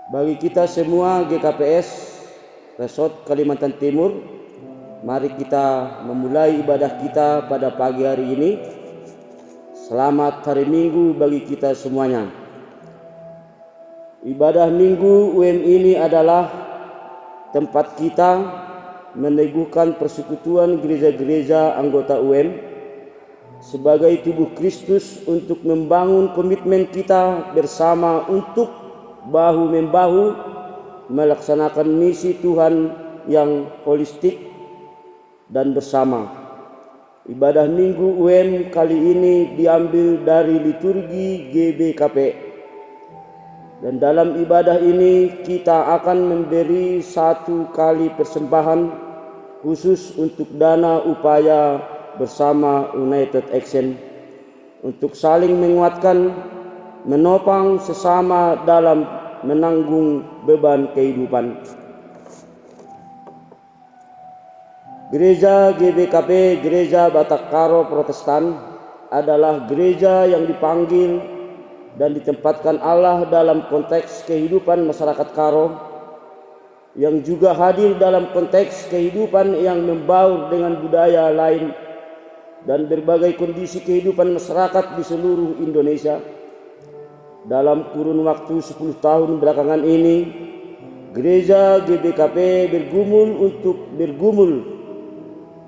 Bagi kita semua GKPS Resort Kalimantan Timur, mari kita memulai ibadah kita pada pagi hari ini. Selamat hari Minggu bagi kita semuanya. Ibadah Minggu UM ini adalah tempat kita meneguhkan persekutuan gereja-gereja anggota UM sebagai tubuh Kristus untuk membangun komitmen kita bersama untuk bahu-membahu melaksanakan misi Tuhan yang holistik dan bersama. Ibadah Minggu UM kali ini diambil dari liturgi GBKP. Dan dalam ibadah ini kita akan memberi satu kali persembahan khusus untuk dana upaya bersama United Action untuk saling menguatkan, menopang sesama dalam menanggung beban kehidupan. Gereja GBKP, Gereja Batak Karo Protestan, adalah gereja yang dipanggil dan ditempatkan Allah dalam konteks kehidupan masyarakat Karo, yang juga hadir dalam konteks kehidupan yang membaur dengan budaya lain dan berbagai kondisi kehidupan masyarakat di seluruh Indonesia. Dalam kurun waktu 10 tahun belakangan ini, Gereja GBKP bergumul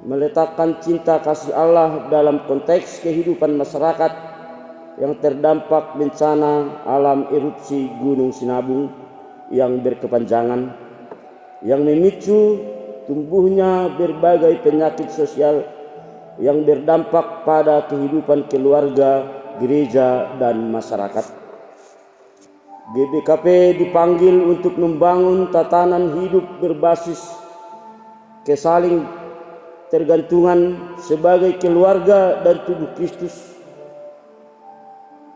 meletakkan cinta kasih Allah dalam konteks kehidupan masyarakat yang terdampak bencana alam erupsi Gunung Sinabung yang berkepanjangan, yang memicu tumbuhnya berbagai penyakit sosial yang berdampak pada kehidupan keluarga, gereja, dan masyarakat. GBKP dipanggil untuk membangun tatanan hidup berbasis kesaling tergantungan sebagai keluarga dan tubuh Kristus.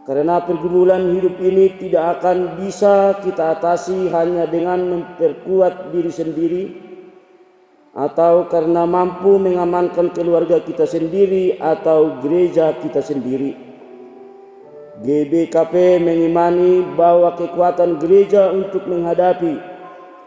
Karena pergumulan hidup ini tidak akan bisa kita atasi hanya dengan memperkuat diri sendiri atau karena mampu mengamankan keluarga kita sendiri atau gereja kita sendiri. GBKP mengimani bahwa kekuatan gereja untuk menghadapi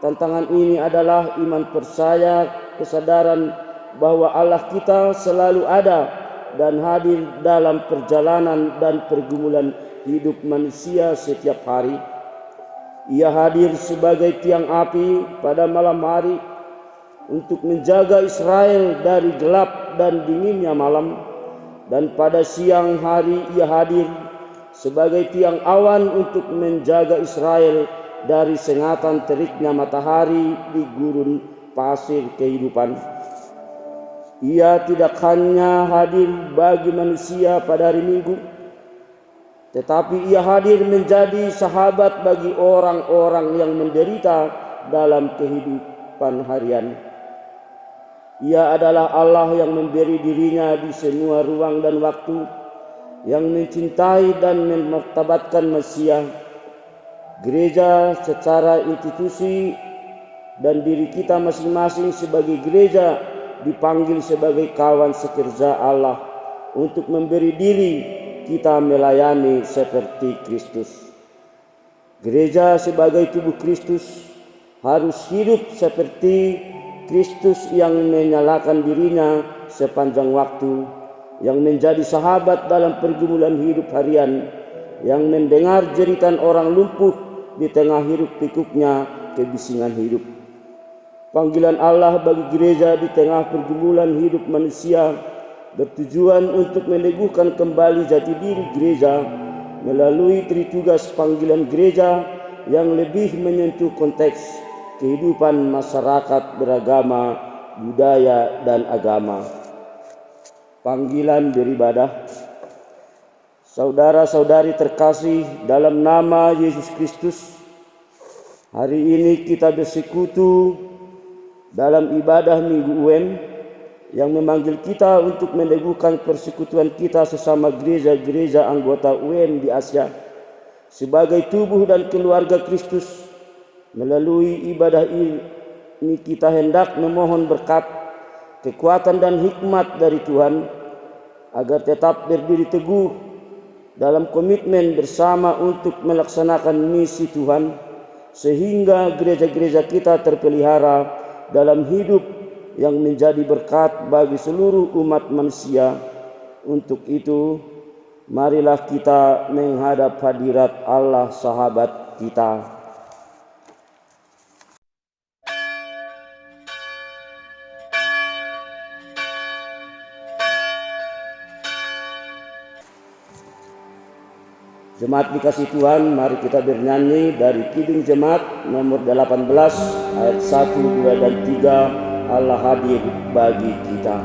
tantangan ini adalah iman percaya, kesadaran bahwa Allah kita selalu ada dan hadir dalam perjalanan dan pergumulan hidup manusia setiap hari. Ia hadir sebagai tiang api pada malam hari untuk menjaga Israel dari gelap dan dinginnya malam, dan pada siang hari ia hadir sebagai tiang awan untuk menjaga Israel dari sengatan teriknya matahari di gurun pasir kehidupan. Ia tidak hanya hadir bagi manusia pada hari Minggu, tetapi ia hadir menjadi sahabat bagi orang-orang yang menderita dalam kehidupan harian. Ia adalah Allah yang memberi dirinya di semua ruang dan waktu, yang mencintai dan memartabatkan manusia, gereja secara institusi, dan diri kita masing-masing sebagai gereja dipanggil sebagai kawan sekerja Allah untuk memberi diri kita melayani seperti Kristus. Gereja sebagai tubuh Kristus harus hidup seperti Kristus yang menyalakan dirinya sepanjang waktu, yang menjadi sahabat dalam pergumulan hidup harian, yang mendengar jeritan orang lumpuh di tengah hiruk pikuknya kebisingan hidup. Panggilan Allah bagi gereja di tengah pergumulan hidup manusia bertujuan untuk meneguhkan kembali jati diri gereja melalui tritugas panggilan gereja yang lebih menyentuh konteks kehidupan masyarakat beragama, budaya, dan agama. Panggilan beribadah. Saudara-saudari terkasih dalam nama Yesus Kristus, hari ini kita bersekutu dalam ibadah Minggu UM yang memanggil kita untuk meneguhkan persekutuan kita sesama gereja-gereja anggota UM di Asia sebagai tubuh dan keluarga Kristus. Melalui ibadah ini kita hendak memohon berkat, kekuatan dan hikmat dari Tuhan agar tetap berdiri teguh dalam komitmen bersama untuk melaksanakan misi Tuhan sehingga gereja-gereja kita terpelihara dalam hidup yang menjadi berkat bagi seluruh umat manusia. Untuk itu, marilah kita menghadap hadirat Allah sahabat kita. Jemaat dikasih Tuhan, mari kita bernyanyi dari Kidung Jemaat nomor 18 ayat 1, 2, dan 3, Allah hadir bagi kita.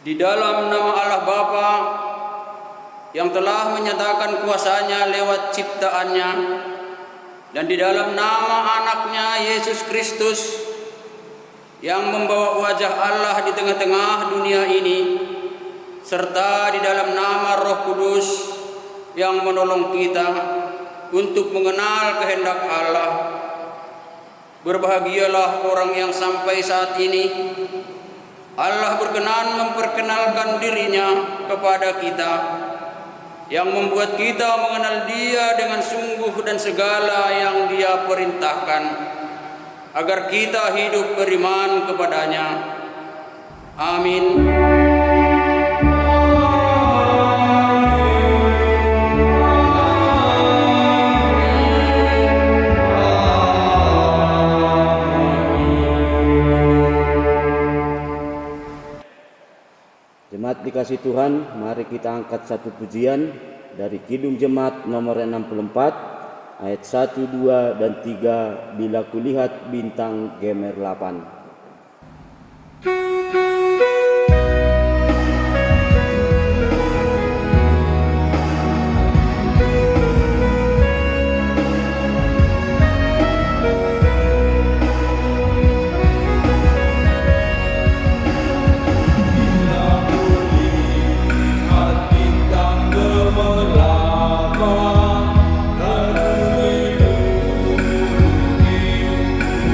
Di dalam nama Allah Bapa yang telah menyatakan kuasa-Nya lewat ciptaannya, dan di dalam nama Anaknya Yesus Kristus yang membawa wajah Allah di tengah-tengah dunia ini, serta di dalam nama Roh Kudus yang menolong kita untuk mengenal kehendak Allah. Berbahagialah orang yang sampai saat ini Allah berkenan memperkenalkan dirinya kepada kita, yang membuat kita mengenal Dia dengan sungguh dan segala yang Dia perintahkan, agar kita hidup beriman kepadanya. Amin. Jemaat dikasih Tuhan, mari kita angkat satu pujian dari Kidung Jemaat nomor 64 ayat 1, 2, dan 3, Bila Kulihat Bintang Gemerlapan.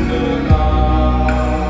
Dengar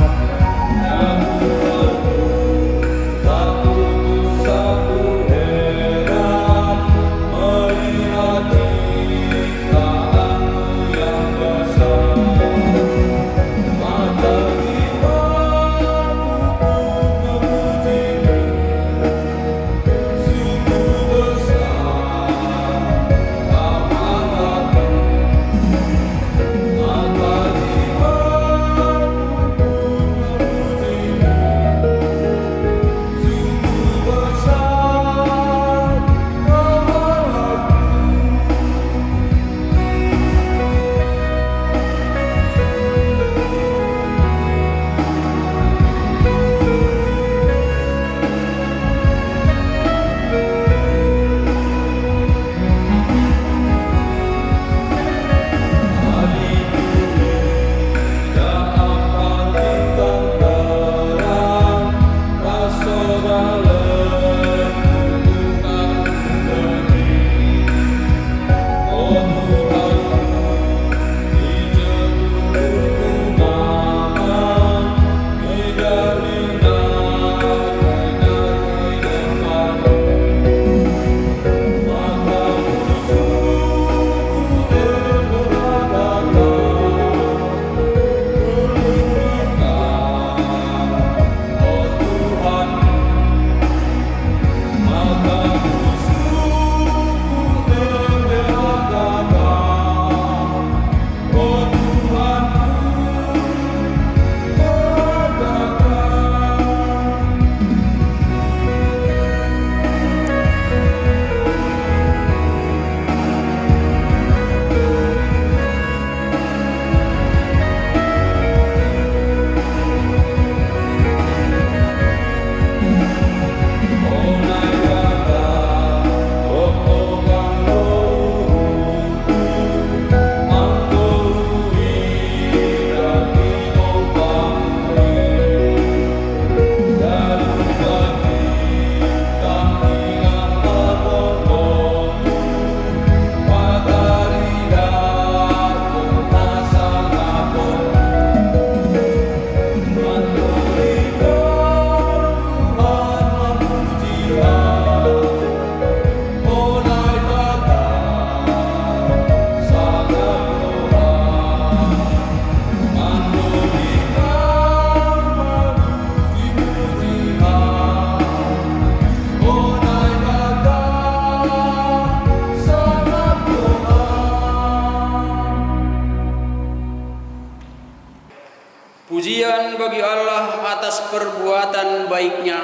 perbuatan baiknya.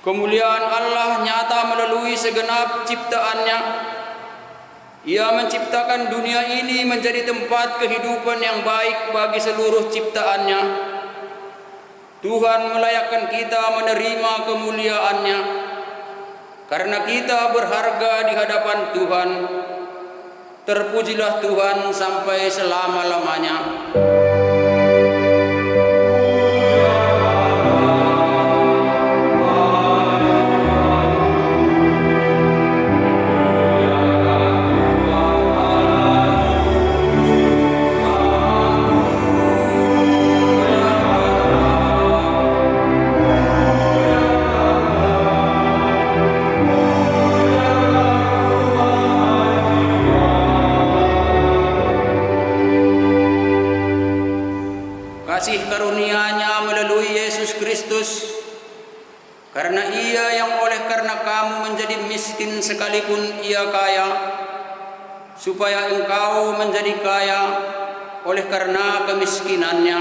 Kemuliaan Allah nyata melalui segenap ciptaannya. Ia menciptakan dunia ini menjadi tempat kehidupan yang baik bagi seluruh ciptaannya. Tuhan melayakkan kita menerima kemuliaannya, karena kita berharga di hadapan Tuhan. Terpujilah Tuhan sampai selama-lamanya. Kasih karunia-Nya melalui Yesus Kristus, karena Ia yang oleh karena kamu menjadi miskin sekalipun Ia kaya, supaya engkau menjadi kaya oleh karena kemiskinannya.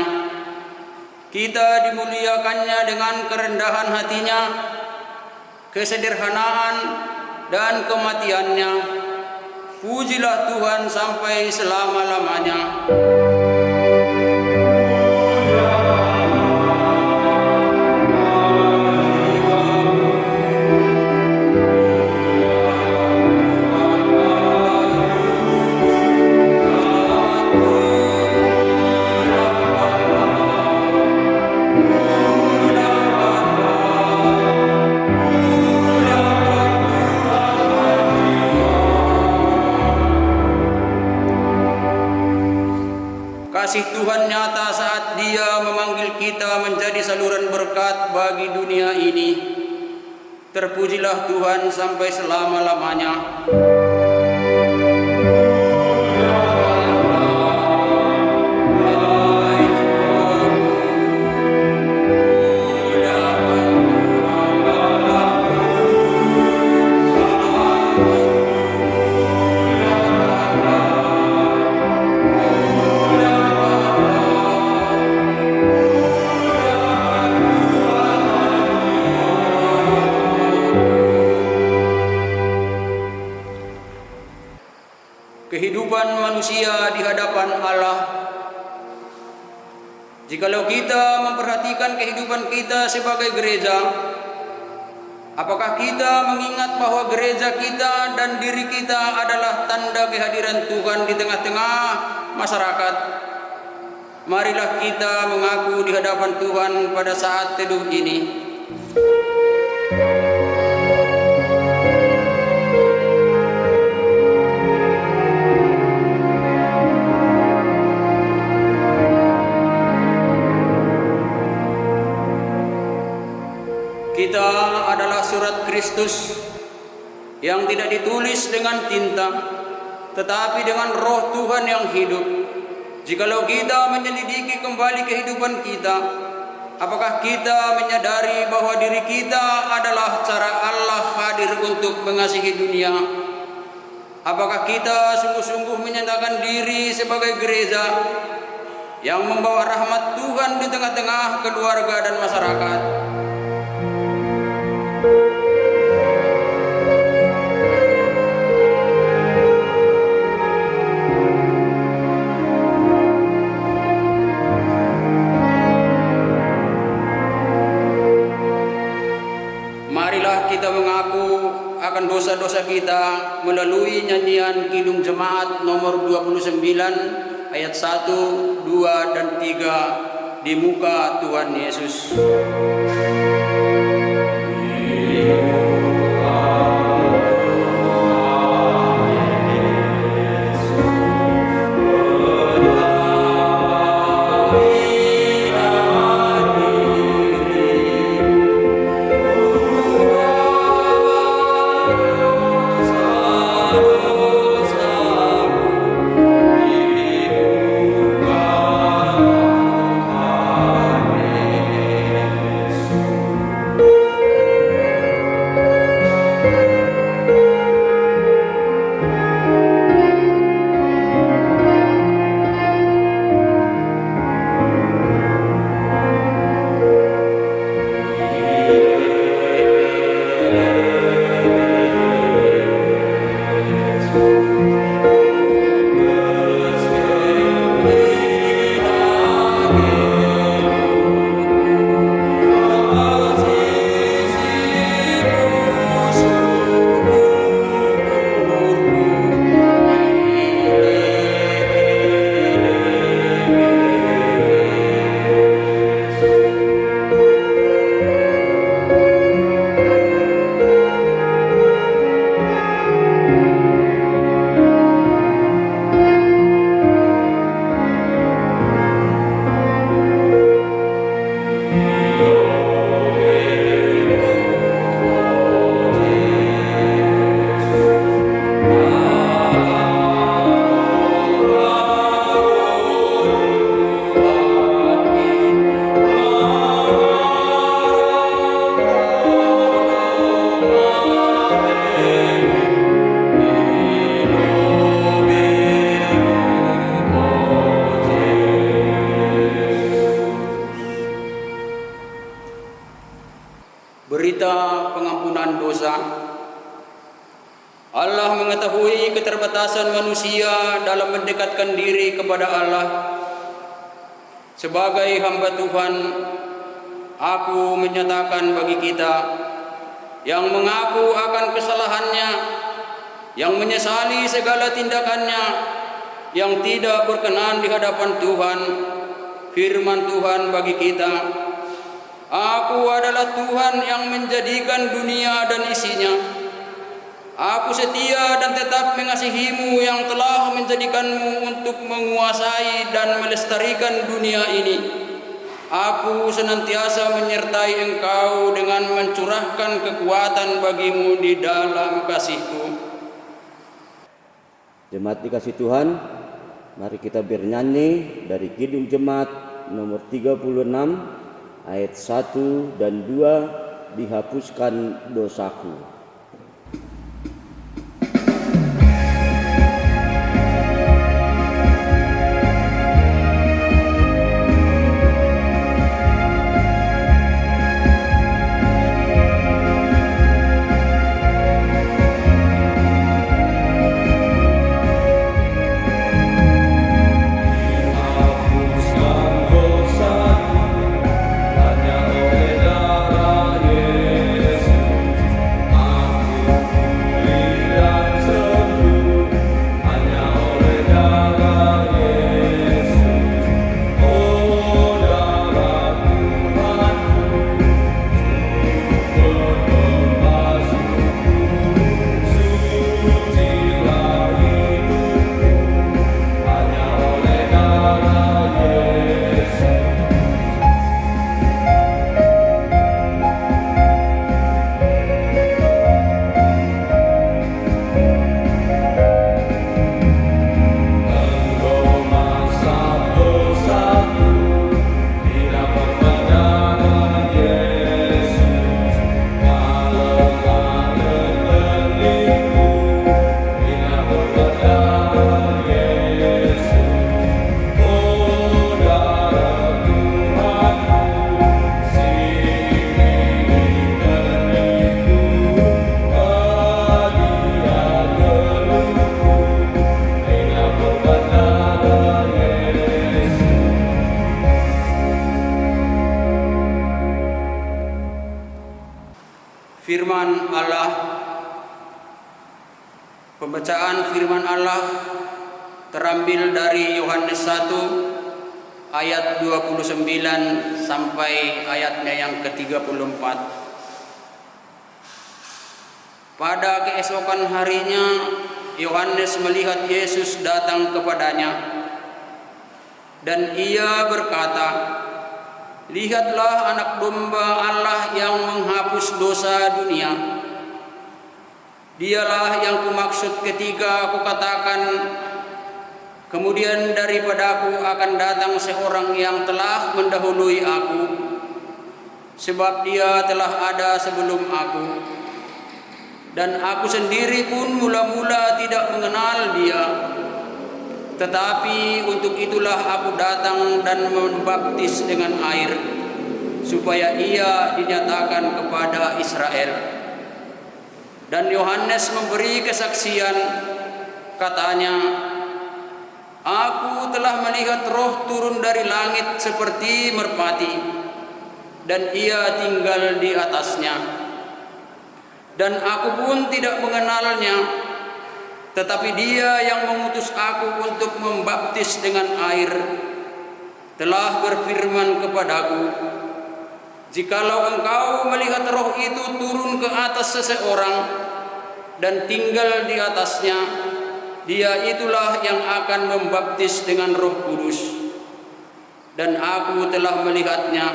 Kita dimuliakannya dengan kerendahan hatinya, kesederhanaan dan kematiannya. Pujilah Tuhan sampai selama-lamanya. Kasih Tuhan nyata saat Dia memanggil kita menjadi saluran berkat bagi dunia ini. Terpujilah Tuhan sampai selama-lamanya. Kehidupan manusia di hadapan Allah. Jikalau kita memperhatikan kehidupan kita sebagai gereja, apakah kita mengingat bahwa gereja kita dan diri kita adalah tanda kehadiran Tuhan di tengah-tengah masyarakat? Marilah kita mengaku di hadapan Tuhan pada saat teduh ini. Kita adalah surat Kristus yang tidak ditulis dengan tinta, tetapi dengan Roh Tuhan yang hidup. Jikalau kita menyelidiki kembali kehidupan kita, apakah kita menyadari bahwa diri kita adalah cara Allah hadir untuk mengasihi dunia? Apakah kita sungguh-sungguh menyatakan diri sebagai gereja yang membawa rahmat Tuhan di tengah-tengah keluarga dan masyarakat? Marilah kita mengaku akan dosa-dosa kita melalui nyanyian Kidung Jemaat nomor 29 ayat 1, 2, dan 3 di muka Tuhan Yesus. meminta pengampunan dosa. Allah mengetahui keterbatasan manusia dalam mendekatkan diri kepada Allah. Sebagai hamba Tuhan, aku menyatakan bagi kita yang mengaku akan kesalahannya, yang menyesali segala tindakannya, yang tidak berkenan di hadapan Tuhan, firman Tuhan bagi kita, aku adalah Tuhan yang menjadikan dunia dan isinya. Aku setia dan tetap mengasihimu yang telah menjadikanmu untuk menguasai dan melestarikan dunia ini. Aku senantiasa menyertai engkau dengan mencurahkan kekuatan bagimu di dalam kasihku. Jemaat dikasih Tuhan, mari kita bernyanyi dari Kidung Jemaat nomor 36 ayat 1 dan 2, dihapuskan dosaku. Firman Allah. Pembacaan firman Allah terambil dari Yohanes 1 ayat 29 sampai ayatnya yang ke-34. Pada keesokan harinya Yohanes melihat Yesus datang kepadanya, dan ia berkata, "Lihatlah anak domba Allah yang menghapus dosa dunia. Dialah yang kumaksud ketika aku katakan, kemudian daripadaku akan datang seorang yang telah mendahului aku, sebab dia telah ada sebelum aku. Dan aku sendiri pun mula-mula tidak mengenal dia. Tetapi untuk itulah aku datang dan membaptis dengan air, supaya ia dinyatakan kepada Israel." Dan Yohanes memberi kesaksian, katanya, "Aku telah melihat Roh turun dari langit seperti merpati, dan ia tinggal di atasnya. Dan aku pun tidak mengenalnya, tetapi dia yang mengutus aku untuk membaptis dengan air telah berfirman kepadaku, jikalau engkau melihat Roh itu turun ke atas seseorang dan tinggal di atasnya, dia itulah yang akan membaptis dengan Roh Kudus. Dan aku telah melihatnya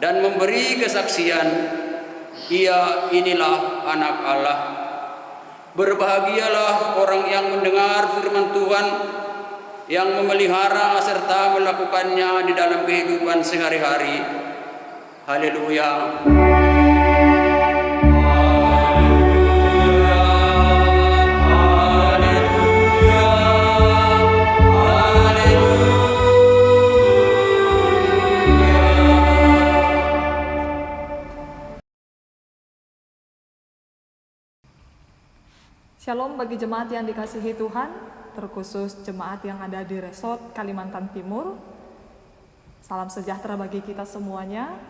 dan memberi kesaksian, ia inilah Anak Allah. Berbahagialah orang yang mendengar firman Tuhan, yang memelihara serta melakukannya di dalam kehidupan sehari-hari. Haleluya. Shalom bagi jemaat yang dikasihi Tuhan, terkhusus jemaat yang ada di Resort Kalimantan Timur. Salam sejahtera bagi kita semuanya.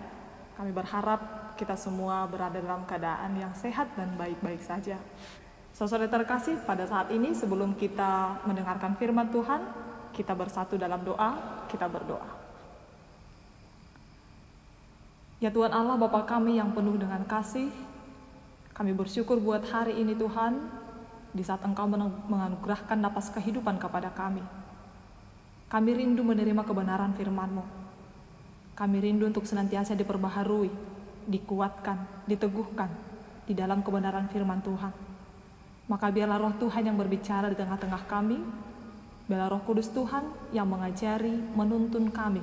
Kami berharap kita semua berada dalam keadaan yang sehat dan baik-baik saja. Saudara terkasih, pada saat ini sebelum kita mendengarkan firman Tuhan, kita bersatu dalam doa, kita berdoa. Ya Tuhan Allah, Bapa kami yang penuh dengan kasih, kami bersyukur buat hari ini Tuhan, di saat Engkau menganugerahkan napas kehidupan kepada kami. Kami rindu menerima kebenaran firman-Mu. Kami rindu untuk senantiasa diperbaharui, dikuatkan, diteguhkan di dalam kebenaran firman Tuhan. Maka biarlah Roh Tuhan yang berbicara di tengah-tengah kami, biarlah Roh Kudus Tuhan yang mengajari, menuntun kami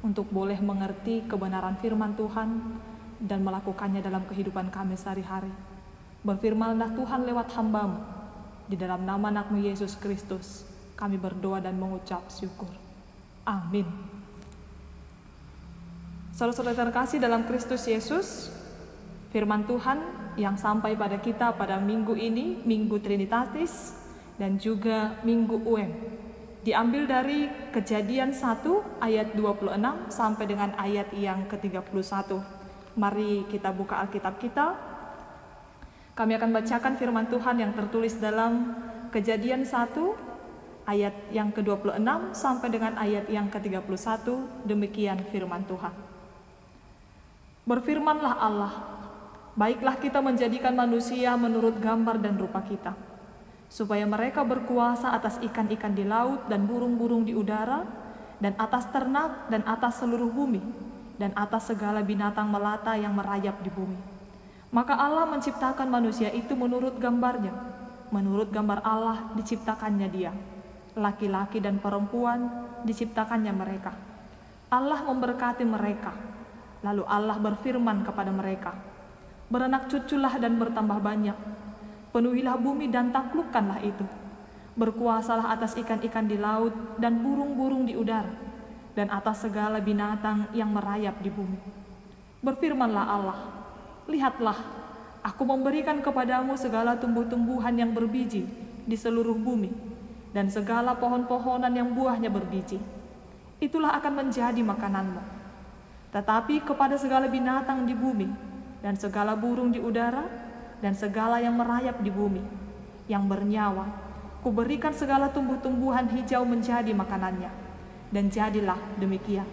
untuk boleh mengerti kebenaran firman Tuhan dan melakukannya dalam kehidupan kami sehari-hari. Berfirmanlah Tuhan lewat hamba-Mu. Di dalam nama Anak-Mu Yesus Kristus, kami berdoa dan mengucap syukur. Amin. Saudara-saudara terkasih dalam Kristus Yesus, firman Tuhan yang sampai pada kita pada minggu ini, Minggu Trinitatis, dan juga Minggu UM, diambil dari Kejadian 1 ayat 26 sampai dengan ayat yang ke-31. Mari kita buka Alkitab kita. Kami akan bacakan firman Tuhan yang tertulis dalam Kejadian 1 ayat yang ke-26 sampai dengan ayat yang ke-31. Demikian firman Tuhan. Berfirmanlah Allah, baiklah kita menjadikan manusia menurut gambar dan rupa kita, supaya mereka berkuasa atas ikan-ikan di laut dan burung-burung di udara, dan atas ternak dan atas seluruh bumi, dan atas segala binatang melata yang merayap di bumi. Maka Allah menciptakan manusia itu menurut gambarnya. Menurut gambar Allah diciptakannya dia. Laki-laki dan perempuan diciptakannya mereka. Allah memberkati mereka. Lalu Allah berfirman kepada mereka, beranak cuculah dan bertambah banyak. Penuhilah bumi dan taklukkanlah itu. Berkuasalah atas ikan-ikan di laut dan burung-burung di udara, dan atas segala binatang yang merayap di bumi. Berfirmanlah Allah, lihatlah, aku memberikan kepadamu segala tumbuh-tumbuhan yang berbiji di seluruh bumi, dan segala pohon-pohonan yang buahnya berbiji. Itulah akan menjadi makananmu. Tetapi kepada segala binatang di bumi, dan segala burung di udara, dan segala yang merayap di bumi, yang bernyawa, kuberikan segala tumbuh-tumbuhan hijau menjadi makanannya. Dan jadilah demikian.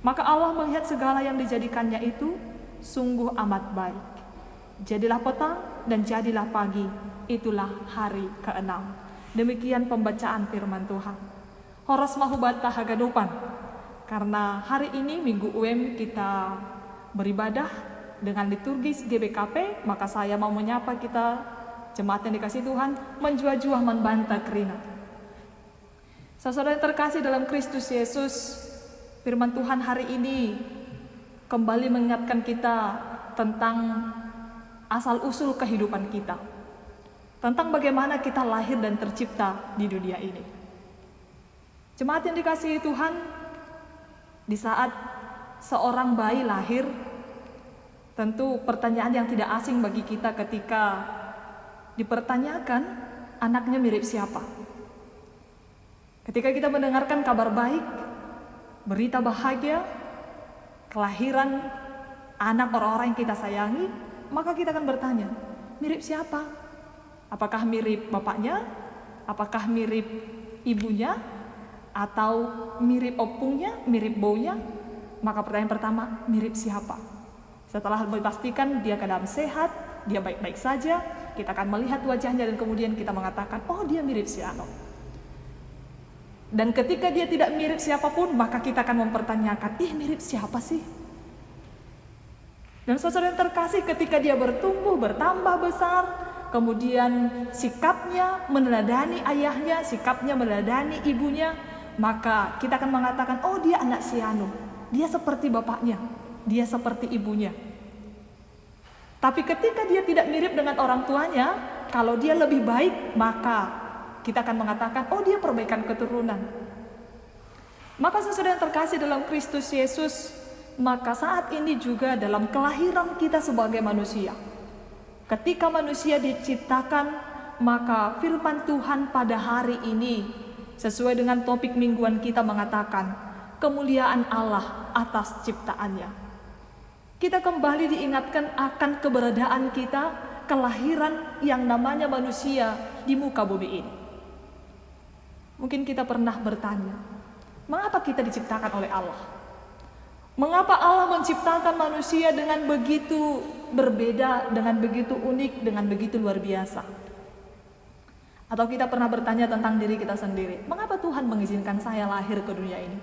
Maka Allah melihat segala yang dijadikannya itu sungguh amat baik. Jadilah petang dan jadilah pagi, itulah hari ke-6. Demikian pembacaan firman Tuhan. Horas mahubata hagadupan. Karena hari ini Minggu UM kita beribadah dengan liturgis GBKP, maka saya mau menyapa kita jemaat yang dikasih Tuhan, menjua-jua membanta kerina. Saudara yang terkasih dalam Kristus Yesus, firman Tuhan hari ini kembali mengingatkan kita tentang asal-usul kehidupan kita. Tentang bagaimana kita lahir dan tercipta di dunia ini. Jemaat yang dikasihi Tuhan, di saat seorang bayi lahir, tentu pertanyaan yang tidak asing bagi kita ketika dipertanyakan anaknya mirip siapa. Ketika kita mendengarkan kabar baik, berita bahagia, kelahiran anak orang-orang yang kita sayangi, maka kita akan bertanya, mirip siapa? Apakah mirip bapaknya? Apakah mirip ibunya? Atau mirip opungnya, mirip baunya? Maka pertanyaan pertama, mirip siapa? Setelah dipastikan dia keadaan sehat, dia baik-baik saja, kita akan melihat wajahnya dan kemudian kita mengatakan, oh dia mirip si Ano. Dan ketika dia tidak mirip siapapun, maka kita akan mempertanyakan, mirip siapa sih? Dan saudara yang terkasih, ketika dia bertumbuh, bertambah besar, kemudian sikapnya meneladani ayahnya, sikapnya meneladani ibunya, maka kita akan mengatakan, oh dia anak si Ano, dia seperti bapaknya, dia seperti ibunya. Tapi ketika dia tidak mirip dengan orang tuanya, kalau dia lebih baik, maka kita akan mengatakan, oh dia perbaikan keturunan. Maka saudara yang terkasih dalam Kristus Yesus, maka saat ini juga dalam kelahiran kita sebagai manusia, ketika manusia diciptakan, maka firman Tuhan pada hari ini sesuai dengan topik mingguan kita mengatakan kemuliaan Allah atas ciptaannya. Kita kembali diingatkan akan keberadaan kita, kelahiran yang namanya manusia di muka bumi ini. Mungkin kita pernah bertanya, mengapa kita diciptakan oleh Allah? Mengapa Allah menciptakan manusia dengan begitu berbeda, dengan begitu unik, dengan begitu luar biasa? Atau kita pernah bertanya tentang diri kita sendiri, mengapa Tuhan mengizinkan saya lahir ke dunia ini?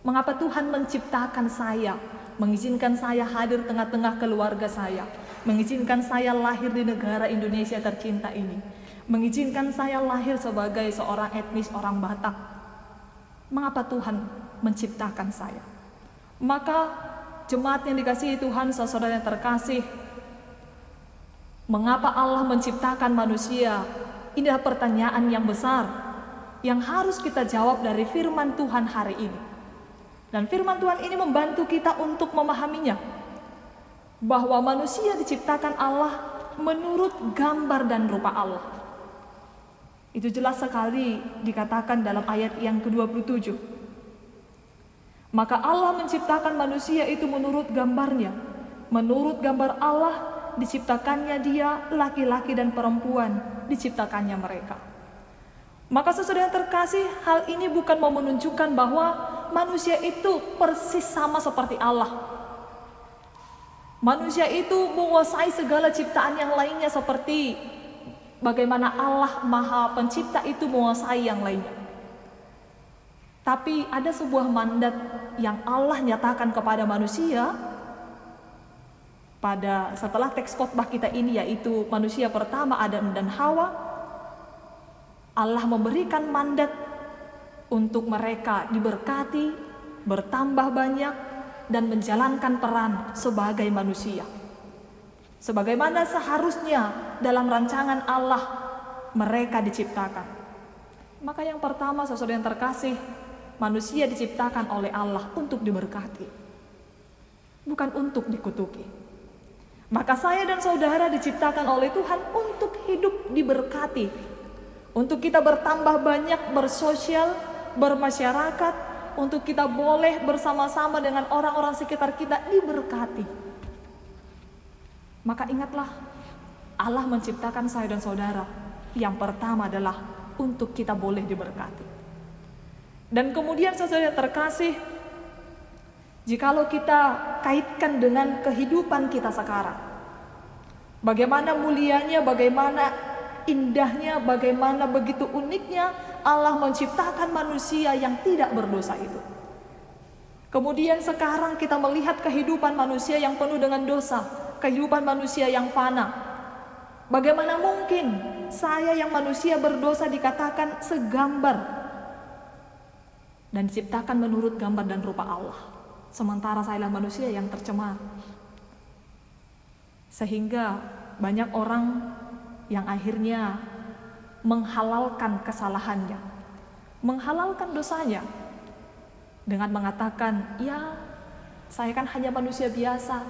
Mengapa Tuhan menciptakan saya, mengizinkan saya hadir tengah-tengah keluarga saya, mengizinkan saya lahir di negara Indonesia tercinta ini, mengizinkan saya lahir sebagai seorang etnis orang Batak? Mengapa Tuhan menciptakan saya? Maka jemaat yang dikasihi Tuhan, saudara yang terkasih, mengapa Allah menciptakan manusia? Ini adalah pertanyaan yang besar yang harus kita jawab dari firman Tuhan hari ini. Dan firman Tuhan ini membantu kita untuk memahaminya, bahwa manusia diciptakan Allah menurut gambar dan rupa Allah. Itu jelas sekali dikatakan dalam ayat yang ke-27. Maka Allah menciptakan manusia itu menurut gambarnya. Menurut gambar Allah diciptakannya dia, laki-laki dan perempuan diciptakannya mereka. Maka saudara yang terkasih, hal ini bukan mau menunjukkan bahwa manusia itu persis sama seperti Allah. Manusia itu menguasai segala ciptaan yang lainnya seperti bagaimana Allah Maha Pencipta itu menguasai yang lainnya. Tapi ada sebuah mandat yang Allah nyatakan kepada manusia pada setelah teks khotbah kita ini, yaitu manusia pertama Adam dan Hawa. Allah memberikan mandat untuk mereka diberkati, bertambah banyak, dan menjalankan peran sebagai manusia. Sebagaimana seharusnya dalam rancangan Allah mereka diciptakan. Maka yang pertama, saudara yang terkasih, manusia diciptakan oleh Allah untuk diberkati, bukan untuk dikutuki. Maka saya dan saudara diciptakan oleh Tuhan untuk hidup diberkati, untuk kita bertambah banyak, bersosial, bermasyarakat, untuk kita boleh bersama-sama dengan orang-orang sekitar kita diberkati. Maka ingatlah, Allah menciptakan saya dan saudara yang pertama adalah untuk kita boleh diberkati. Dan kemudian saudara terkasih, jikalau kita kaitkan dengan kehidupan kita sekarang, bagaimana mulianya, bagaimana indahnya, bagaimana begitu uniknya Allah menciptakan manusia yang tidak berdosa itu. Kemudian sekarang kita melihat kehidupan manusia yang penuh dengan dosa, kehidupan manusia yang fana. Bagaimana mungkin saya yang manusia berdosa dikatakan segambar dan diciptakan menurut gambar dan rupa Allah, sementara saya adalah manusia yang tercemar. Sehingga banyak orang yang akhirnya menghalalkan kesalahannya, menghalalkan dosanya dengan mengatakan, ya saya kan hanya manusia biasa,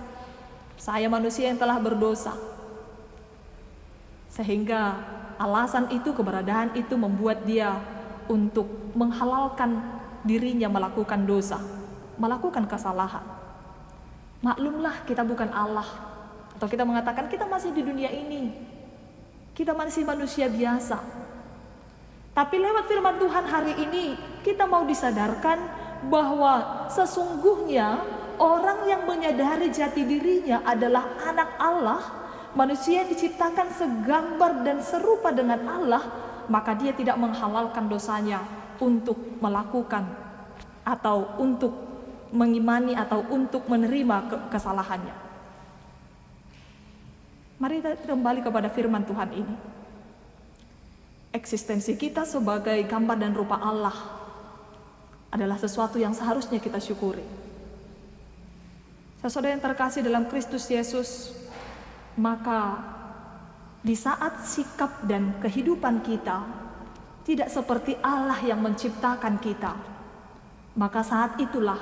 saya manusia yang telah berdosa. Sehingga alasan itu, keberadaan itu membuat dia untuk menghalalkan dirinya melakukan dosa, melakukan kesalahan. Maklumlah kita bukan Allah, atau kita mengatakan kita masih di dunia ini, kita masih manusia biasa. Tapi lewat firman Tuhan hari ini kita mau disadarkan bahwa sesungguhnya orang yang menyadari jati dirinya adalah anak Allah, manusia diciptakan segambar dan serupa dengan Allah, maka dia tidak menghalalkan dosanya untuk melakukan atau untuk mengimani atau untuk menerima kesalahannya. Mari kita kembali kepada firman Tuhan ini. Eksistensi kita sebagai gambar dan rupa Allah adalah sesuatu yang seharusnya kita syukuri. Saudara yang terkasih dalam Kristus Yesus, maka di saat sikap dan kehidupan kita tidak seperti Allah yang menciptakan kita, maka saat itulah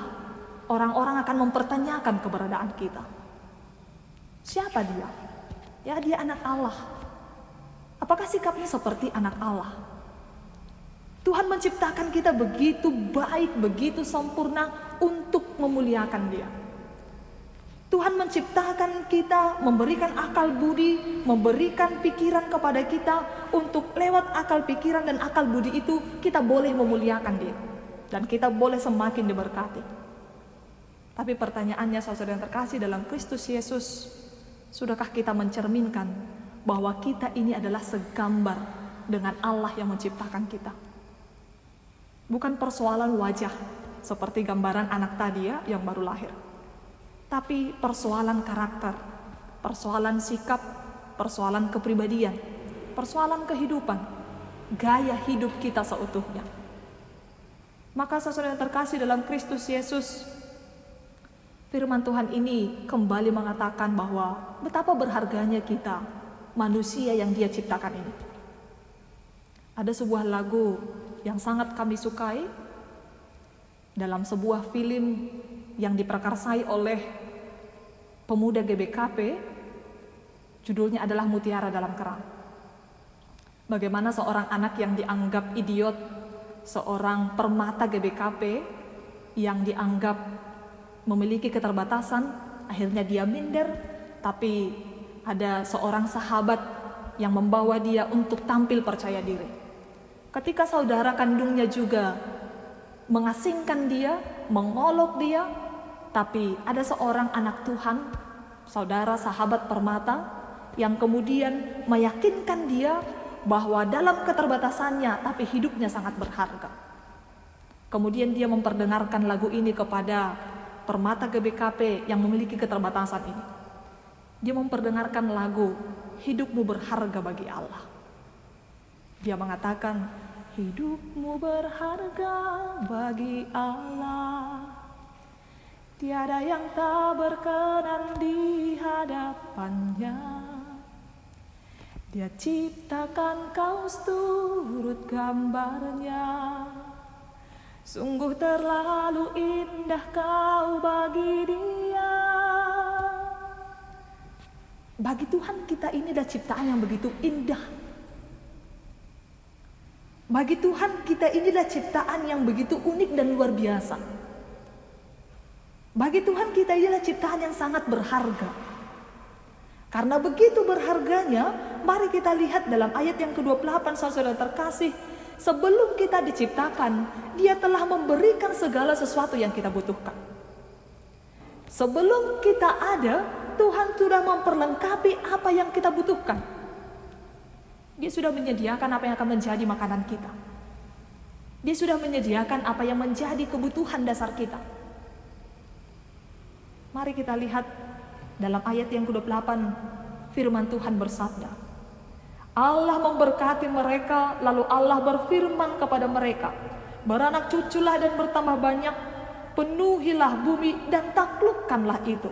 orang-orang akan mempertanyakan keberadaan kita. Siapa dia? Ya, dia anak Allah. Apakah sikapnya seperti anak Allah? Tuhan menciptakan kita begitu baik, begitu sempurna untuk memuliakan Dia. Tuhan menciptakan kita, memberikan akal budi, memberikan pikiran kepada kita untuk lewat akal pikiran dan akal budi itu kita boleh memuliakan Dia. Dan kita boleh semakin diberkati. Tapi pertanyaannya saudara yang terkasih dalam Kristus Yesus, sudahkah kita mencerminkan bahwa kita ini adalah segambar dengan Allah yang menciptakan kita? Bukan persoalan wajah seperti gambaran anak tadi ya yang baru lahir. Tapi persoalan karakter, persoalan sikap, persoalan kepribadian, persoalan kehidupan, gaya hidup kita seutuhnya. Maka saudara yang terkasih dalam Kristus Yesus, firman Tuhan ini kembali mengatakan bahwa betapa berharganya kita, manusia yang Dia ciptakan ini. Ada sebuah lagu yang sangat kami sukai dalam sebuah film yang diprakarsai oleh pemuda GBKP, judulnya adalah Mutiara dalam Kerang. Bagaimana seorang anak yang dianggap idiot, seorang permata GBKP yang dianggap memiliki keterbatasan, akhirnya dia minder, tapi ada seorang sahabat yang membawa dia untuk tampil percaya diri. Ketika saudara kandungnya juga mengasingkan dia, mengolok dia, tapi ada seorang anak Tuhan, saudara sahabat permata, yang kemudian meyakinkan dia bahwa dalam keterbatasannya tapi hidupnya sangat berharga. Kemudian dia memperdengarkan lagu ini kepada permata GBKP yang memiliki keterbatasan ini. Dia memperdengarkan lagu "Hidupmu berharga bagi Allah". Dia mengatakan, "Hidupmu berharga bagi Allah, tiada yang tak berkenan di hadapannya. Dia ciptakan kau seturut gambarnya. Sungguh terlalu indah kau bagi Dia." Bagi Tuhan kita ini adalah ciptaan yang begitu indah. Bagi Tuhan kita ini adalah ciptaan yang begitu unik dan luar biasa. Bagi Tuhan kita ini adalah ciptaan yang sangat berharga. Karena begitu berharganya, mari kita lihat dalam ayat yang ke-28 saudara terkasih. Sebelum kita diciptakan, Dia telah memberikan segala sesuatu yang kita butuhkan. Sebelum kita ada, Tuhan sudah memperlengkapi apa yang kita butuhkan. Dia sudah menyediakan apa yang akan menjadi makanan kita. Dia sudah menyediakan apa yang menjadi kebutuhan dasar kita. Mari kita lihat dalam ayat yang ke-28, firman Tuhan bersabda, Allah memberkati mereka, lalu Allah berfirman kepada mereka, beranak cuculah dan bertambah banyak, penuhilah bumi dan taklukkanlah itu.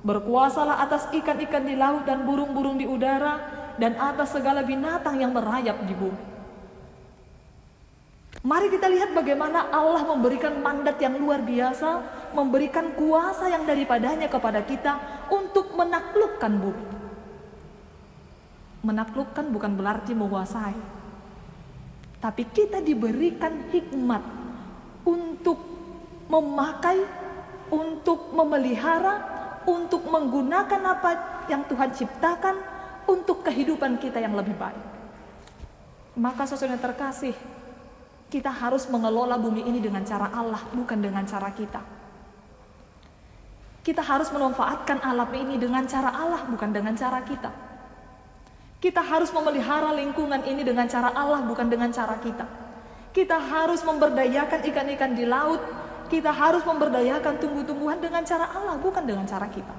Berkuasalah atas ikan-ikan di laut dan burung-burung di udara, dan atas segala binatang yang merayap di bumi. Mari kita lihat bagaimana Allah memberikan mandat yang luar biasa, memberikan kuasa yang daripadanya kepada kita untuk menaklukkan bumi. Menaklukkan bukan berarti menguasai, tapi kita diberikan hikmat untuk memakai, untuk memelihara, untuk menggunakan apa yang Tuhan ciptakan untuk kehidupan kita yang lebih baik. Maka saudara terkasih, kita harus mengelola bumi ini dengan cara Allah, bukan dengan cara kita. Kita harus memanfaatkan alam ini dengan cara Allah, bukan dengan cara kita. Kita harus memelihara lingkungan ini dengan cara Allah, bukan dengan cara kita. Kita harus memberdayakan ikan-ikan di laut. Kita harus memberdayakan tumbuh-tumbuhan dengan cara Allah, bukan dengan cara kita.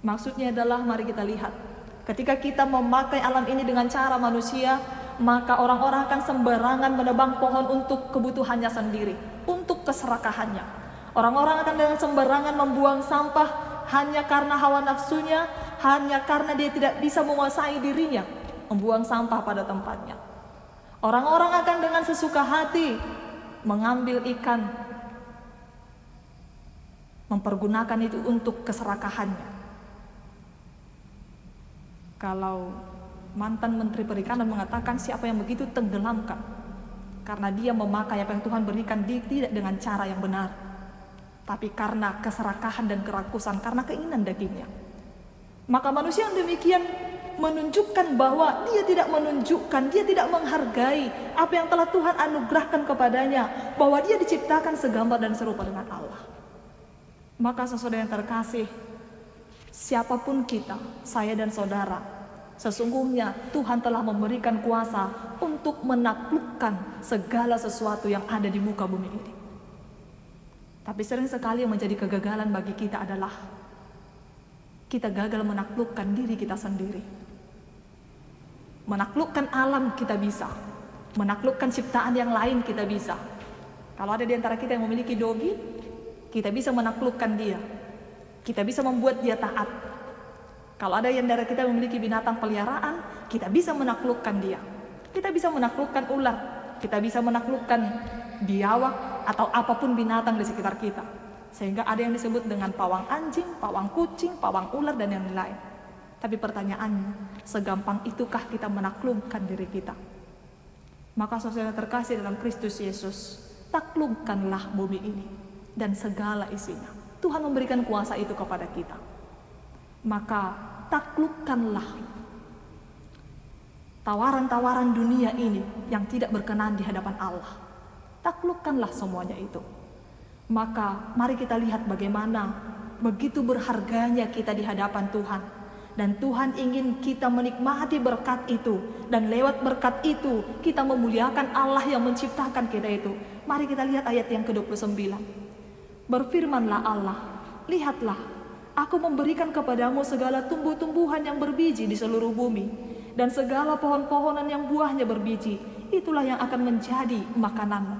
Maksudnya adalah mari kita lihat, ketika kita memakai alam ini dengan cara manusia, maka orang-orang akan sembarangan menebang pohon untuk kebutuhannya sendiri, untuk keserakahannya. Orang-orang akan dengan sembarangan membuang sampah hanya karena hawa nafsunya, hanya karena dia tidak bisa menguasai dirinya, membuang sampah pada tempatnya. Orang-orang akan dengan sesuka hati mengambil ikan, mempergunakan itu untuk keserakahannya. Kalau mantan Menteri Perikanan mengatakan siapa yang begitu tenggelamkan, karena dia memakai apa yang Tuhan berikan tidak dengan cara yang benar, tapi karena keserakahan dan kerakusan, karena keinginan dagingnya. Maka manusia yang demikian menunjukkan bahwa dia tidak menghargai apa yang telah Tuhan anugerahkan kepadanya, bahwa dia diciptakan segambar dan serupa dengan Allah. Maka saudara yang terkasih, siapapun kita, saya dan saudara, sesungguhnya Tuhan telah memberikan kuasa untuk menaklukkan segala sesuatu yang ada di muka bumi ini. Tapi sering sekali yang menjadi kegagalan bagi kita adalah kita gagal menaklukkan diri kita sendiri. Menaklukkan alam kita bisa, menaklukkan ciptaan yang lain kita bisa. Kalau ada di antara kita yang memiliki dogi, kita bisa menaklukkan dia. Kita bisa membuat dia taat. Kalau ada yang dari kita memiliki binatang peliharaan, kita bisa menaklukkan dia. Kita bisa menaklukkan ular, kita bisa menaklukkan biawak atau apapun binatang di sekitar kita. Sehingga ada yang disebut dengan pawang anjing, pawang kucing, pawang ular dan yang lain. Tapi pertanyaannya, segampang itukah kita menaklukkan diri kita? Maka saudara terkasih dalam Kristus Yesus, taklukkanlah bumi ini dan segala isinya. Tuhan memberikan kuasa itu kepada kita. Maka taklukkanlah tawaran-tawaran dunia ini yang tidak berkenan di hadapan Allah. Taklukkanlah semuanya itu. Maka mari kita lihat bagaimana begitu berharganya kita di hadapan Tuhan. Dan Tuhan ingin kita menikmati berkat itu. Dan lewat berkat itu kita memuliakan Allah yang menciptakan kita itu. Mari kita lihat ayat yang ke-29. Berfirmanlah Allah, lihatlah, aku memberikan kepadamu segala tumbuh-tumbuhan yang berbiji di seluruh bumi. Dan segala pohon-pohonan yang buahnya berbiji, itulah yang akan menjadi makananmu.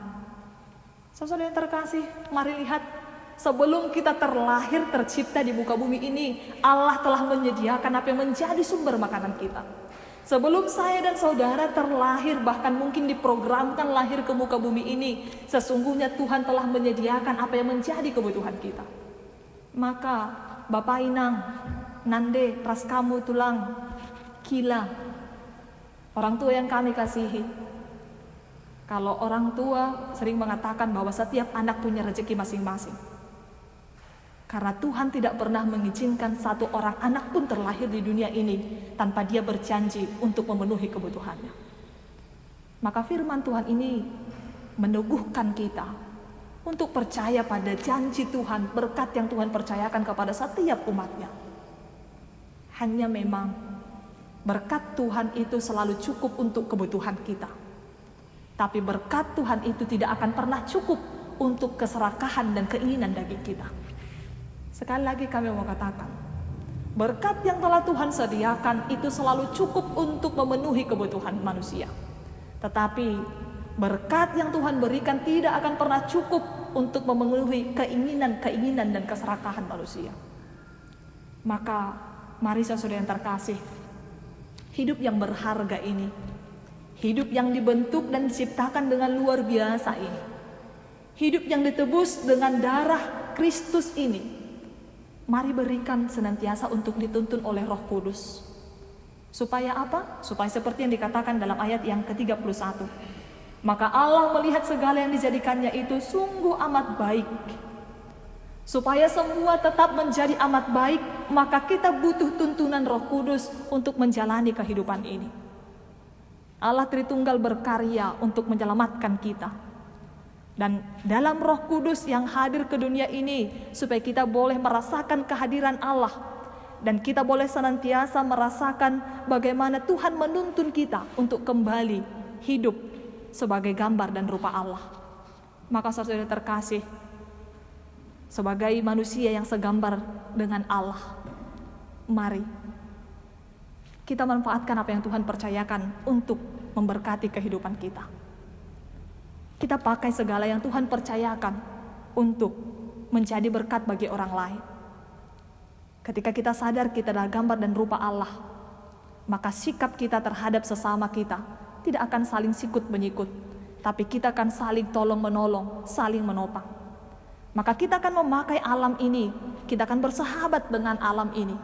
Saudara yang terkasih, mari lihat. Sebelum kita terlahir, tercipta di muka bumi ini, Allah telah menyediakan apa yang menjadi sumber makanan kita. Sebelum saya dan saudara terlahir, bahkan mungkin diprogramkan lahir ke muka bumi ini, sesungguhnya Tuhan telah menyediakan apa yang menjadi kebutuhan kita. Maka Bapak Inang, Nande, Praskamu, Tulang, Kila, orang tua yang kami kasihi, kalau orang tua sering mengatakan bahwa setiap anak punya rezeki masing-masing. Karena Tuhan tidak pernah mengizinkan satu orang anak pun terlahir di dunia ini tanpa dia berjanji untuk memenuhi kebutuhannya. Maka firman Tuhan ini meneguhkan kita untuk percaya pada janji Tuhan, berkat yang Tuhan percayakan kepada setiap umatnya. Hanya memang berkat Tuhan itu selalu cukup untuk kebutuhan kita. Tapi berkat Tuhan itu tidak akan pernah cukup untuk keserakahan dan keinginan daging kita. Sekali lagi kami mau katakan, berkat yang telah Tuhan sediakan itu selalu cukup untuk memenuhi kebutuhan manusia. Tetapi berkat yang Tuhan berikan tidak akan pernah cukup untuk memenuhi keinginan-keinginan dan keserakahan manusia. Maka mari saudara yang terkasih, hidup yang berharga ini, hidup yang dibentuk dan diciptakan dengan luar biasa ini, hidup yang ditebus dengan darah Kristus ini, mari berikan senantiasa untuk dituntun oleh Roh Kudus. Supaya apa? Supaya seperti yang dikatakan dalam ayat yang ke-31. Maka Allah melihat segala yang dijadikannya itu sungguh amat baik. Supaya semua tetap menjadi amat baik, maka kita butuh tuntunan Roh Kudus untuk menjalani kehidupan ini. Allah Tritunggal berkarya untuk menyelamatkan kita. Dan dalam Roh Kudus yang hadir ke dunia ini, supaya kita boleh merasakan kehadiran Allah. Dan kita boleh senantiasa merasakan bagaimana Tuhan menuntun kita untuk kembali hidup sebagai gambar dan rupa Allah. Maka saudara terkasih, sebagai manusia yang segambar dengan Allah, mari kita manfaatkan apa yang Tuhan percayakan untuk memberkati kehidupan kita. Kita pakai segala yang Tuhan percayakan untuk menjadi berkat bagi orang lain. Ketika kita sadar kita adalah gambar dan rupa Allah, maka sikap kita terhadap sesama kita tidak akan saling sikut menyikut, tapi kita akan saling tolong menolong, saling menopang. Maka kita akan memakai alam ini, kita akan bersahabat dengan alam ini,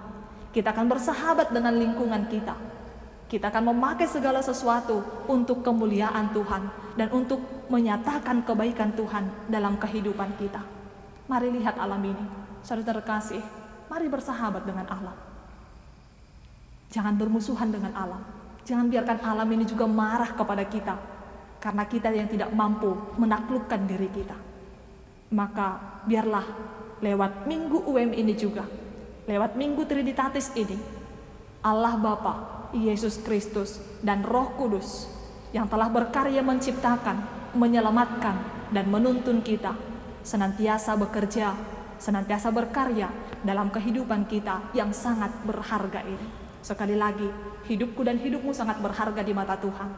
kita akan bersahabat dengan lingkungan kita. Kita akan memakai segala sesuatu untuk kemuliaan Tuhan dan untuk menyatakan kebaikan Tuhan dalam kehidupan kita. Mari lihat alam ini. Saudara terkasih, mari bersahabat dengan alam. Jangan bermusuhan dengan alam. Jangan biarkan alam ini juga marah kepada kita, karena kita yang tidak mampu menaklukkan diri kita. Maka biarlah lewat minggu UM ini juga, lewat minggu Trinitatis ini, Allah Bapa, Yesus Kristus, dan Roh Kudus yang telah berkarya menciptakan, menyelamatkan, dan menuntun kita senantiasa bekerja, senantiasa berkarya dalam kehidupan kita yang sangat berharga ini. Sekali lagi, hidupku dan hidupmu sangat berharga di mata Tuhan.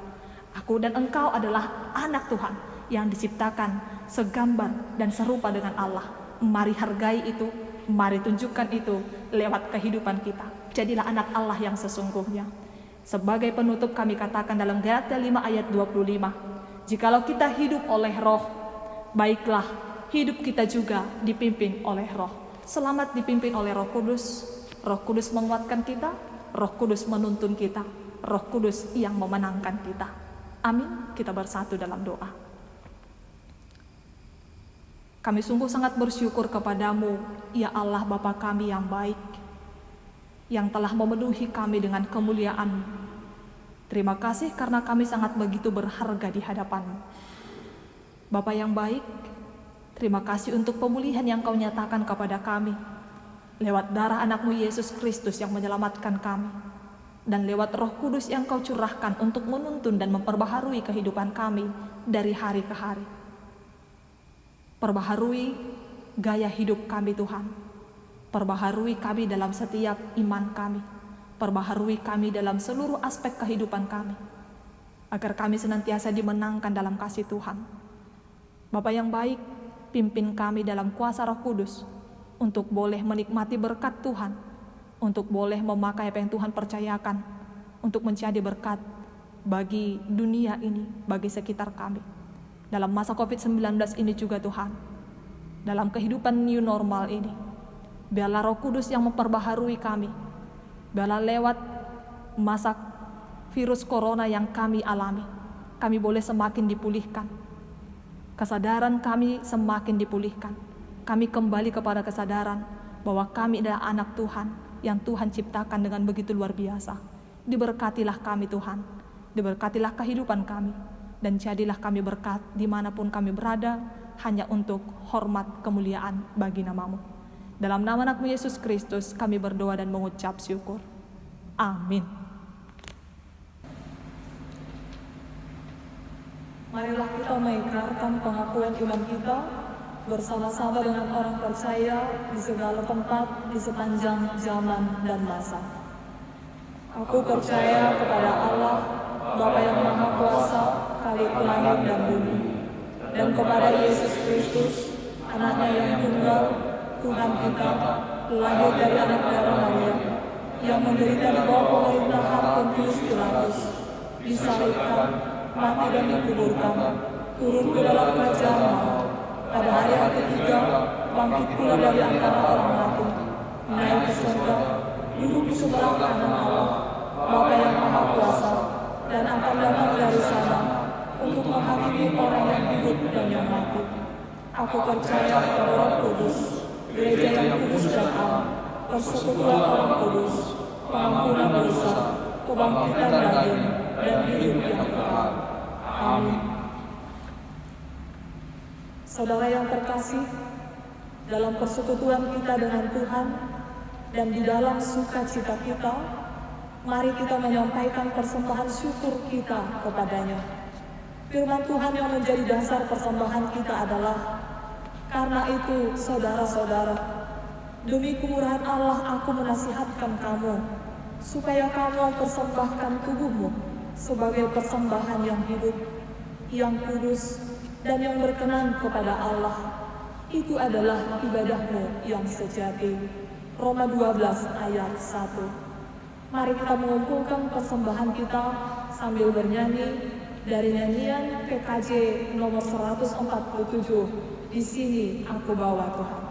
Aku dan engkau adalah anak Tuhan yang diciptakan segambar dan serupa dengan Allah. Mari hargai itu, mari tunjukkan itu lewat kehidupan kita. Jadilah anak Allah yang sesungguhnya. Sebagai penutup kami katakan dalam Galatia 5 ayat 25, jikalau kita hidup oleh Roh, baiklah hidup kita juga dipimpin oleh Roh. Selamat dipimpin oleh Roh Kudus. Roh Kudus menguatkan kita, Roh Kudus menuntun kita, Roh Kudus yang memenangkan kita. Amin. Kita bersatu dalam doa. Kami sungguh sangat bersyukur kepadamu, ya Allah Bapa kami yang baik, yang telah memenuhi kami dengan kemuliaan-Mu. Terima kasih karena kami sangat begitu berharga di hadapan-Mu. Bapa yang baik, terima kasih untuk pemulihan yang Kau nyatakan kepada kami, lewat darah anak-Mu Yesus Kristus yang menyelamatkan kami, dan lewat Roh Kudus yang Kau curahkan untuk menuntun dan memperbaharui kehidupan kami dari hari ke hari. Perbaharui gaya hidup kami Tuhan. Perbaharui kami dalam setiap iman kami. Perbaharui kami dalam seluruh aspek kehidupan kami, agar kami senantiasa dimenangkan dalam kasih Tuhan. Bapa yang baik, pimpin kami dalam kuasa Roh Kudus, untuk boleh menikmati berkat Tuhan, untuk boleh memakai apa yang Tuhan percayakan, untuk menjadi berkat bagi dunia ini, bagi sekitar kami. Dalam masa COVID-19 ini juga Tuhan, dalam kehidupan new normal ini, biarlah Roh Kudus yang memperbaharui kami. Biarlah lewat masa virus corona yang kami alami, kami boleh semakin dipulihkan. Kesadaran kami semakin dipulihkan. Kami kembali kepada kesadaran bahwa kami adalah anak Tuhan yang Tuhan ciptakan dengan begitu luar biasa. Diberkatilah kami Tuhan, diberkatilah kehidupan kami, dan jadilah kami berkat dimanapun kami berada, hanya untuk hormat kemuliaan bagi nama-Mu. Dalam nama anak-Mu Yesus Kristus kami berdoa dan mengucap syukur. Amin. Marilah kita mengikrarkan pengakuan iman kita bersama-sama dengan orang percaya di segala tempat, di sepanjang zaman dan masa. Aku percaya kepada Allah, Bapa yang Maha Kuasa, Khalik langit dan bumi, dan kepada Yesus Kristus, Anaknya yang tunggal, Tuhan kita, lahir dari anak darah Maria, yang menderita di bawah pemerintahan Pontius Pilatus, disalibkan, mati dan dikuburkan, turun ke dalam kerajaan maut, pada hari yang ketiga, bangkit pula dari antara orang mati, naik ke surga, duduk di sebelah kanan Allah, Bapa yang Maha Kuasa, dan akan datang dari sana untuk menghakimi orang yang hidup dan yang mati. Aku percaya kepada Roh Kudus, gereja yang kudus dan am, persekutuan orang kudus, pengampunan dosa, kebangkitan daging, dan hidup yang kekal. Amin. Saudara yang terkasih, dalam persekutuan kita dengan Tuhan dan di dalam sukacita kita, mari kita menyampaikan persembahan syukur kita kepadanya. Firman Tuhan yang menjadi dasar persembahan kita adalah, karena itu, saudara-saudara, demi kemurahan Allah aku menasihatkan kamu, supaya kamu persembahkan tubuhmu sebagai persembahan yang hidup, yang kudus, dan yang berkenan kepada Allah. Itu adalah ibadahmu yang sejati. Roma 12 ayat 1. Mari kita mengumpulkan persembahan kita sambil bernyanyi dari nyanyian PKJ nomor 147. Di sini aku bawa Tuhan.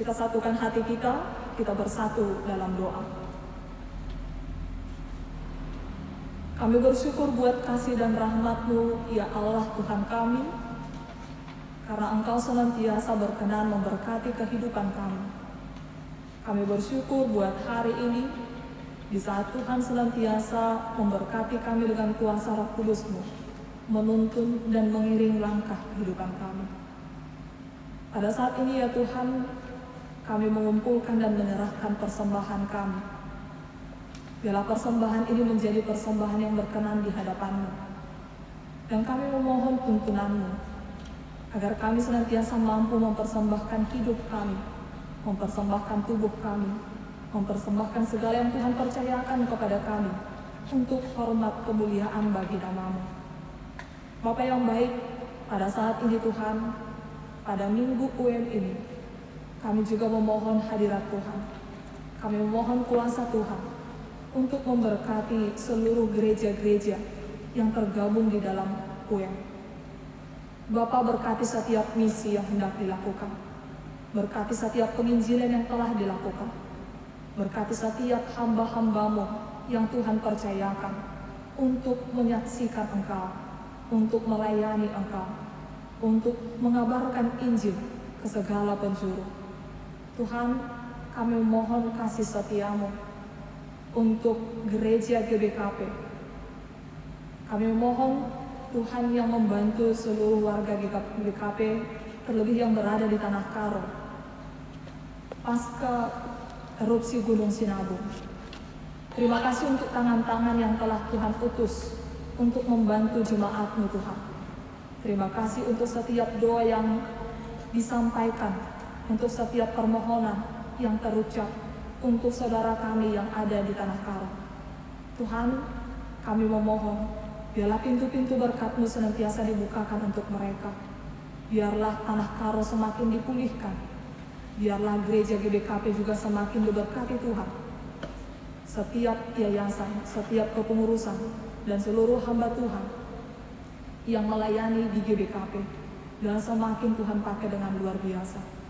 Kita satukan hati kita bersatu dalam doa. Kami bersyukur buat kasih dan rahmat-Mu, ya Allah Tuhan kami, karena Engkau senantiasa berkenan memberkati kehidupan kami. Kami bersyukur buat hari ini, di saat Tuhan senantiasa memberkati kami dengan kuasa Roh Kudus-Mu, menuntun dan mengiring langkah kehidupan kami. Pada saat ini ya Tuhan, kami mengumpulkan dan menyerahkan persembahan kami. Biarlah persembahan ini menjadi persembahan yang berkenan di hadapan-Mu. Dan kami memohon tuntunan-Mu, agar kami senantiasa mampu mempersembahkan hidup kami, mempersembahkan tubuh kami, mempersembahkan segala yang Tuhan percayakan kepada kami, untuk hormat kemuliaan bagi nama-Mu. Bapa yang baik, pada saat ini Tuhan, pada minggu UM ini, kami juga memohon hadirat Tuhan. Kami memohon kuasa Tuhan untuk memberkati seluruh gereja-gereja yang tergabung di dalam UM. Bapa, berkati setiap misi yang hendak dilakukan. Berkati setiap penginjilan yang telah dilakukan. Berkati setiap hamba-hamba-Mu yang Tuhan percayakan untuk menyaksikan Engkau, untuk melayani Engkau, untuk mengabarkan Injil ke segala penjuru. Tuhan, kami memohon kasih setia-Mu untuk gereja GBKP. Kami memohon Tuhan yang membantu seluruh warga GBKP, terlebih yang berada di Tanah Karo, pasca erupsi Gunung Sinabung. Terima kasih untuk tangan-tangan yang telah Tuhan utus untuk membantu jemaat-Mu Tuhan. Terima kasih untuk setiap doa yang disampaikan, untuk setiap permohonan yang terucap untuk saudara kami yang ada di Tanah Karo. Tuhan, kami memohon, biarlah pintu-pintu berkat-Mu senantiasa dibukakan untuk mereka. Biarlah Tanah Karo semakin dipulihkan. Biarlah gereja GBKP juga semakin diberkati Tuhan. Setiap yayasan, setiap kepengurusan, dan seluruh hamba Tuhan yang melayani di GBKP, dan semakin Tuhan pakai dengan luar biasa.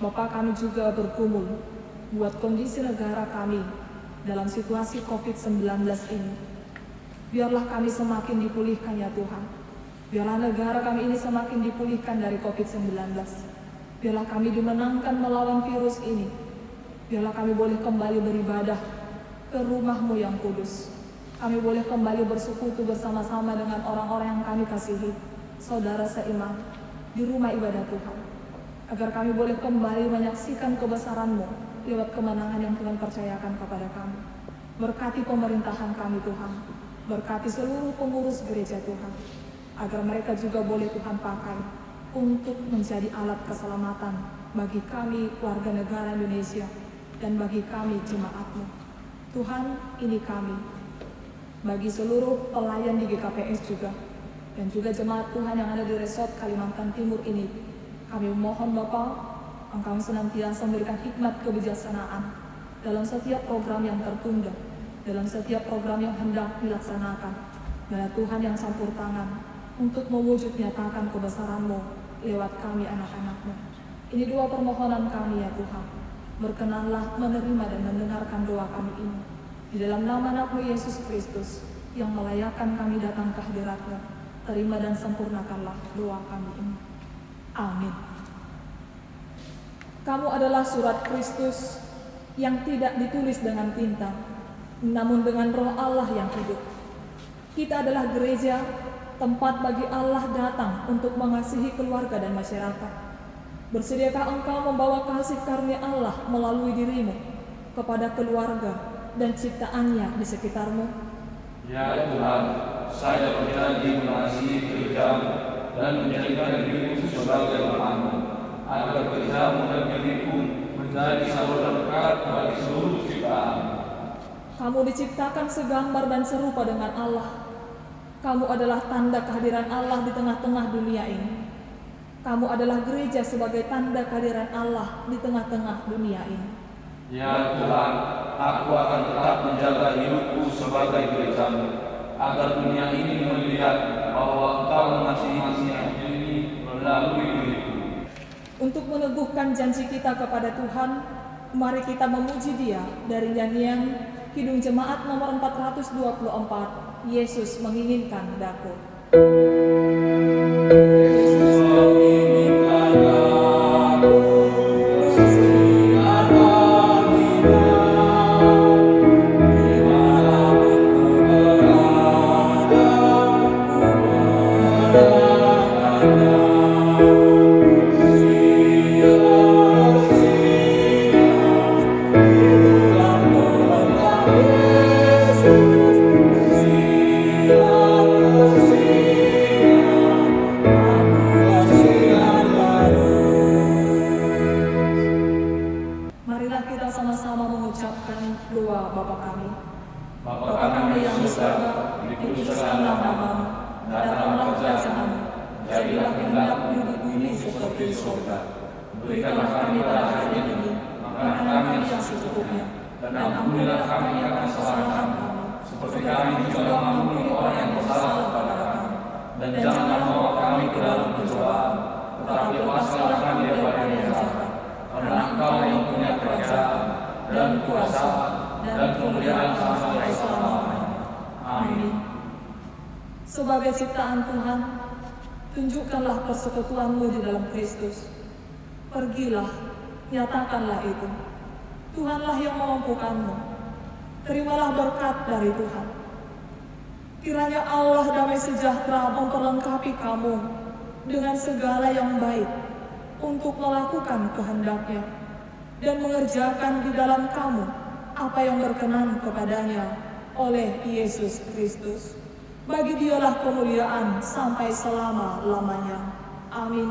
Bapak, kami juga bergumul buat kondisi negara kami dalam situasi COVID-19 ini. Biarlah kami semakin dipulihkan ya Tuhan. Biarlah negara kami ini semakin dipulihkan dari COVID-19. Biarlah kami dimenangkan melawan virus ini. Biarlah kami boleh kembali beribadah ke rumah-Mu yang kudus. Kami boleh kembali bersekutu bersama-sama dengan orang-orang yang kami kasihi, saudara seiman, di rumah ibadah Tuhan. Agar kami boleh kembali menyaksikan kebesaran-Mu lewat kemenangan yang Tuhan percayakan kepada kami. Berkati pemerintahan kami Tuhan, berkati seluruh pengurus gereja Tuhan, agar mereka juga boleh Tuhan pakai untuk menjadi alat keselamatan bagi kami warga negara Indonesia dan bagi kami jemaat-Mu. Tuhan, ini kami, bagi seluruh pelayan di GKPS juga, dan juga jemaat Tuhan yang ada di resort Kalimantan Timur ini, kami mohon Bapa, Engkau senantiasa memberikan hikmat kebijaksanaan dalam setiap program yang tertunda, dalam setiap program yang hendak dilaksanakan. Biarlah Tuhan yang campur tangan untuk mewujud nyatakan kebesaran-Mu lewat kami anak-anak-Mu. Ini dua permohonan kami ya Tuhan. Berkenanlah menerima dan mendengarkan doa kami ini. Di dalam nama anak-Mu Yesus Kristus yang melayakkan kami datang ke hadirat-Mu, terima dan sempurnakanlah doa kami ini. Amin. Kamu adalah surat Kristus yang tidak ditulis dengan tinta, namun dengan Roh Allah yang hidup. Kita adalah gereja, tempat bagi Allah datang untuk mengasihi keluarga dan masyarakat. Bersediakah engkau membawa kasih karunia Allah melalui dirimu kepada keluarga dan ciptaannya di sekitarmu? Ya Tuhan, saya berjanji mengasihi gereja-Mu dan menjadikan diriku sebagai anak-Mu, agar gereja-Mu dan diriku menjadi saudara dekat bagi seluruh ciptaan. Kamu diciptakan segambar dan serupa dengan Allah. Kamu adalah tanda kehadiran Allah di tengah-tengah dunia ini. Kamu adalah gereja sebagai tanda kehadiran Allah di tengah-tengah dunia ini. Ya Tuhan, aku akan tetap menjaga hidupku sebagai gereja-Mu, agar dunia ini melihat bahwa Engkau mengasihi ini melalui diriku. Untuk meneguhkan janji kita kepada Tuhan, mari kita memuji Dia dari nyanyian Kidung Jemaat nomor 424, Yesus menginginkan daku. Yesus menginginkan daku, bersihkan hatinya, dimanapun ku berada, ku mendengarkannya. Marilah kita sama-sama mengucapkan doa Bapa kami. Bapa kami yang di surga, dikuduskanlah namamu, datanglah kerajaanmu, jadilah kehendakmu di bumi seperti di surga. Berikanlah kami pada hari ini makanan kami yang secukupnya, dan ampunilah kami akan kesalahan kami, seperti kami juga mengampuni orang yang bersalah kepada kami. Dan janganlah membawa kami ke dalam pencobaan, tetapi lepaskanlah kami daripada yang jahat. Karena Engkau yang punya kerajaan dan kuasa dan kemuliaan sampai selamanya. Amin. Sebagai ciptaan Tuhan, tunjukkanlah persekutuan-Mu di dalam Kristus. Pergilah, nyatakanlah itu. Tuhanlah yang memampukanmu. Terimalah berkat dari Tuhan. Kiranya Allah damai sejahtera memperlengkapi kamu dengan segala yang baik untuk melakukan kehendak-Nya dan mengerjakan di dalam kamu apa yang berkenan kepadanya oleh Yesus Kristus. Bagi Dialah kemuliaan sampai selama-lamanya. Amin.